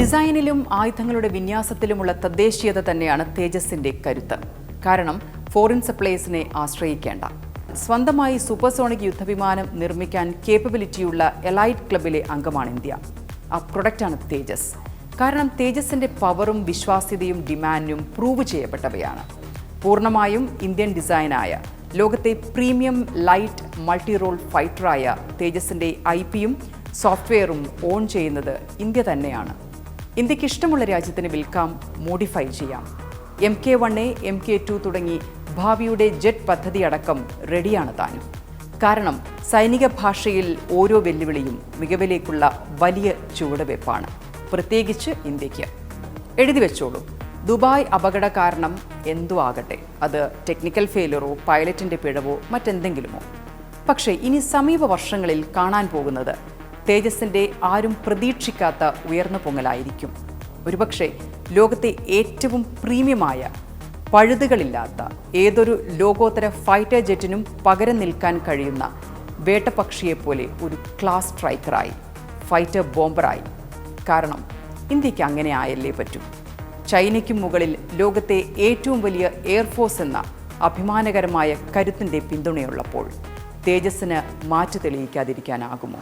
ഡിസൈനിലും ആയുധങ്ങളുടെ വിന്യാസത്തിലുമുള്ള തദ്ദേശീയത തന്നെയാണ് തേജസിന്റെ കരുത്ത്. കാരണം ഫോറിൻ സപ്ലൈസിനെ ആശ്രയിക്കേണ്ട. സ്വന്തമായി സൂപ്പർസോണിക് യുദ്ധവിമാനം നിർമ്മിക്കാൻ കേപ്പബിലിറ്റിയുള്ള എലൈറ്റ് ക്ലബിലെ അംഗമാണ് ഇന്ത്യ. ആ പ്രൊഡക്റ്റാണ് തേജസ്. കാരണം തേജസിന്റെ പവറും വിശ്വാസ്യതയും ഡിമാൻഡും പ്രൂവ് ചെയ്യപ്പെട്ടവയാണ്. പൂർണ്ണമായും ഇന്ത്യൻ ഡിസൈനായ ലോകത്തെ പ്രീമിയം ലൈറ്റ് മൾട്ടി റോൾ ഫൈറ്ററായ തേജസിന്റെ IP-യും സോഫ്റ്റ്വെയറും ഓൺ ചെയ്യുന്നത് ഇന്ത്യ തന്നെയാണ്. ഇന്ത്യക്ക് ഇഷ്ടമുള്ള രാജ്യത്തിന് വിൽക്കാം, മോഡിഫൈ ചെയ്യാം. MK1A, MK2 തുടങ്ങി ഭാവിയുടെ ജെറ്റ് പദ്ധതി അടക്കം റെഡിയാണ് താനും. കാരണം സൈനിക ഭാഷയിൽ ഓരോ വെല്ലുവിളിയും മികവിലേക്കുള്ള വലിയ ചുവടുവെപ്പാണ്, പ്രത്യേകിച്ച് ഇന്ത്യക്ക്. എഴുതി വെച്ചോളൂ, ദുബായ് അപകട കാരണം എന്തോ ആകട്ടെ, അത് ടെക്നിക്കൽ ഫെയിലറോ പൈലറ്റിന്റെ പിഴവോ മറ്റെന്തെങ്കിലുമോ. പക്ഷേ ഇനി സമീപ വർഷങ്ങളിൽ കാണാൻ പോകുന്നത് തേജസിന്റെ ആരും പ്രതീക്ഷിക്കാത്ത ഉയർന്നു പൊങ്ങലായിരിക്കും. ഒരുപക്ഷെ ലോകത്തെ ഏറ്റവും പ്രീമിയമായ, പഴുതുകളില്ലാത്ത ഏതൊരു ലോകോത്തര ഫൈറ്റർ ജെറ്റിനും പകരം നിൽക്കാൻ കഴിയുന്ന വേട്ടപക്ഷിയെപ്പോലെ ഒരു ക്ലാസ് സ്ട്രൈക്കറായി, ഫൈറ്റർ ബോംബറായി. കാരണം ഇന്ത്യക്ക് അങ്ങനെ ആയല്ലേ പറ്റൂ. ചൈനയ്ക്കും മുകളിൽ ലോകത്തെ ഏറ്റവും വലിയ എയർഫോഴ്സ് എന്ന അഭിമാനകരമായ കരുത്തിൻ്റെ പിന്തുണയുള്ളപ്പോൾ തേജസ്സിന് മാറ്റു തെളിയിക്കാതിരിക്കാനാകുമോ?